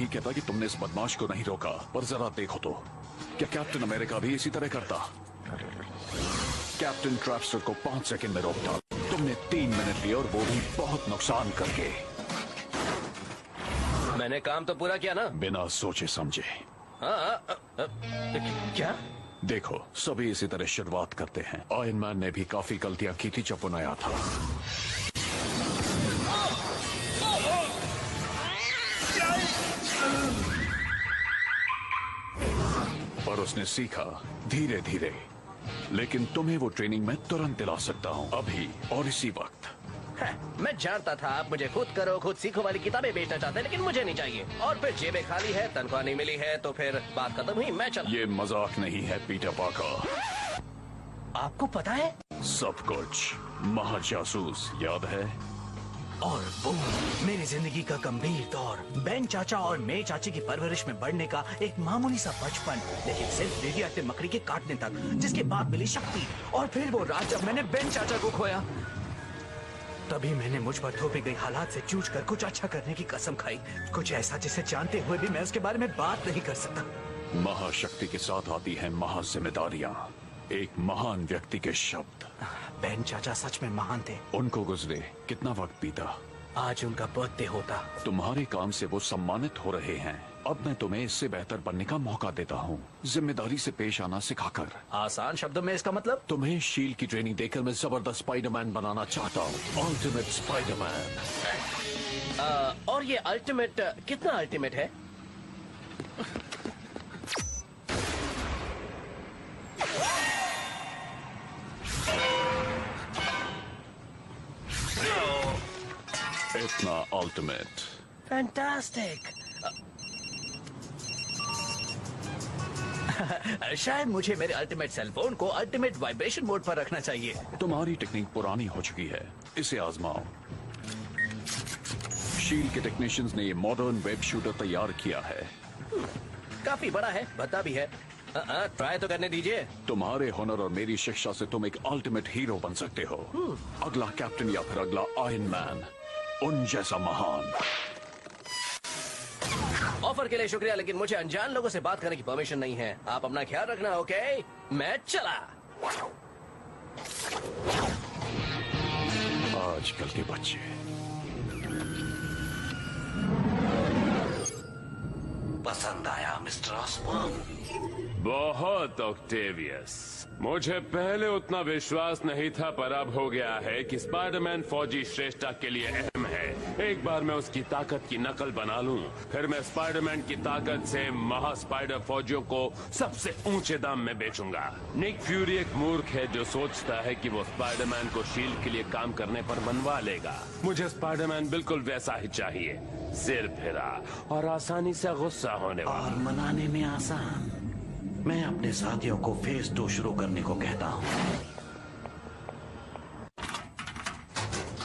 नहीं कहता कि तुमने इस बदमाश को नहीं रोका, पर जरा देखो तो, क्या कैप्टन अमेरिका भी इसी तरह करता? कैप्टन ट्रैप्स्टर को 5 सेकंड में रोकता। तुमने 3 मिनट लिए और वो भी बहुत नुकसान करके। मैंने काम तो पूरा किया ना, बिना सोचे समझे। क्या? देखो, सभी इसी तरह शुरुआत करते हैं। आयरन मैन ने भी काफी गलतियां की थी जब वो नया था। पर उसने सीखा धीरे धीरे। लेकिन तुम्हें वो ट्रेनिंग मैं तुरंत दिला सकता हूँ, अभी और इसी वक्त। मैं जानता था आप मुझे खुद करो खुद सीखो वाली किताबें बेचना चाहते हैं, लेकिन मुझे नहीं चाहिए। और फिर जेबें खाली है, तनख्वाह नहीं मिली है, तो फिर बात खत्म हुई। मैं चला। ये मजाक नहीं है पीटर पार्कर। आपको पता है सब कुछ। महाजासूस याद है? और वो मेरी जिंदगी का गंभीर दौर, बेन चाचा और मे चाची की परवरिश में बढ़ने का एक मामूली सा बचपन, लेकिन सिर्फ रेडियोएक्टिव मकड़ी के काटने तक, जिसके बाद मिली शक्ति। और फिर वो रात जब मैंने बेन चाचा को खोया, तभी मैंने मुझ पर थोपी गई हालात से जूझ कर कुछ अच्छा करने की कसम खाई। कुछ ऐसा जिसे जानते हुए भी मैं उसके बारे में बात नहीं कर सकता। महाशक्ति के साथ आती है महाजिम्मेदारियां, एक महान व्यक्ति के शब्द। बेन चाचा सच में महान थे। उनको गुजरे कितना वक्त बीता। आज उनका बर्थडे होता। तुम्हारे काम से वो सम्मानित हो रहे हैं। अब मैं तुम्हें इससे बेहतर बनने का मौका देता हूँ, जिम्मेदारी से पेश आना सिखाकर। आसान शब्दों में इसका मतलब? तुम्हें शील्ड की ट्रेनिंग देकर मैं जबरदस्त स्पाइडरमैन बनाना चाहता हूँ, अल्टीमेट स्पाइडरमैन। और ये अल्टीमेट कितना अल्टीमेट है? इतना अल्टीमेट। फैंटास्टिक। शायद मुझे मेरे अल्टीमेट सेलफोन को अल्टीमेट वाइब्रेशन मोड पर रखना चाहिए। तुम्हारी टेक्निक पुरानी हो चुकी है, इसे आजमाओ। शील्ड के टेक्नीशियंस ने ये मॉडर्न वेब शूटर तैयार किया है। काफी बड़ा है, बता भी है। ट्राई तो करने दीजिए। तुम्हारे हुनर और मेरी शिक्षा से तुम एक अल्टीमेट हीरो बन सकते हो। अगला कैप्टन या फिर अगला आयरन मैन, उन जैसा महान। ऑफर के लिए शुक्रिया, लेकिन मुझे अनजान लोगों से बात करने की परमिशन नहीं है। आप अपना ख्याल रखना, ओके? मैं चला। आजकल के बच्चे। पसंद आया मिस्टर ऑसबॉर्न? बहुत ऑक्टेवियस। मुझे पहले उतना विश्वास नहीं था, पर अब हो गया है कि स्पाइडरमैन फौजी श्रेष्ठता के लिए अहम है। एक बार मैं उसकी ताकत की नकल बना लूं, फिर मैं स्पाइडरमैन की ताकत से महा स्पाइडर फौजियों को सबसे ऊंचे दाम में बेचूंगा। निक फ्यूरी एक मूर्ख है जो सोचता है कि वो स्पाइडरमैन को शील्ड के लिए काम करने पर मनवा लेगा। मुझे स्पाइडरमैन बिल्कुल वैसा ही चाहिए, सिर फिरा और आसानी से गुस्सा होने वाला। और मनाने में आसान। मैं अपने साथियों को फेज 2 शुरू करने को कहता हूँ।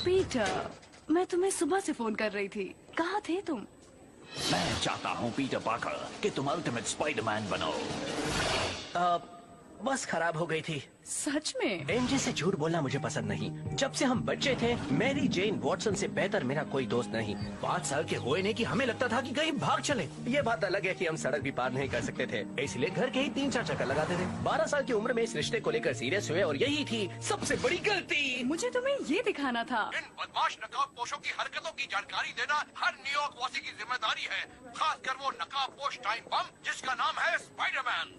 पीटर, मैं तुम्हें सुबह से फोन कर रही थी, कहाँ थे तुम? मैं चाहता हूँ पीटर पार्कर कि तुम अल्टीमेट स्पाइडरमैन बनो। बस खराब हो गई थी। सच में? एमजे से झूठ बोलना मुझे पसंद नहीं। जब से हम बच्चे थे, मैरी जेन वॉटसन से बेहतर मेरा कोई दोस्त नहीं। 5 साल के हुए नहीं कि हमें लगता था कि कहीं भाग चले। ये बात अलग है कि हम सड़क भी पार नहीं कर सकते थे, इसलिए घर के ही 3-4 चक्कर लगाते थे। 12 साल की उम्र में इस रिश्ते को लेकर सीरियस हुए, और यही थी सबसे बड़ी गलती। मुझे तुम्हें ये दिखाना था। इन बदमाश नकाबपोशों की हरकतों की जानकारी देना हर न्यूयॉर्क वासी की जिम्मेदारी है, खासकर वो नकाबपोश टाइम बम जिसका नाम है स्पाइडरमैन।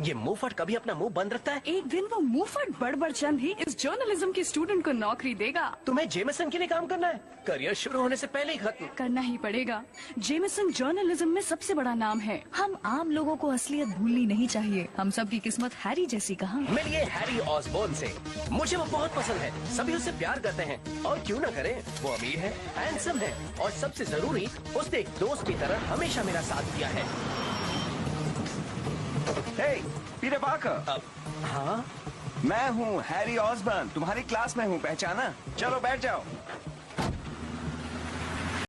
ये मुंहफट कभी अपना मुंह बंद रखता है। एक दिन वो मुंहफट बड़बड़ चंद ही इस जर्नलिज्म के स्टूडेंट को नौकरी देगा। तुम्हें जेमिसन के लिए काम करना है? करियर शुरू होने से पहले ही खत्म करना ही पड़ेगा। जेमिसन जर्नलिज्म में सबसे बड़ा नाम है। हम आम लोगों को असलियत भूलनी नहीं चाहिए। हम सब की किस्मत हैरी जैसी कहाँ? मिलिए हैरी ऑसबॉर्न से। मुझे वो बहुत पसंद है, सभी उससे प्यार करते हैं, और क्यों न करें। वो अमीर है, हैंडसम है, और सबसे जरूरी, उसने एक दोस्त की तरह हमेशा मेरा साथ दिया है। हे, पीटर पार्कर। हाँ, मैं हूँ हैरी ऑसबॉर्न, तुम्हारी क्लास में हूँ, पहचाना? चलो बैठ जाओ।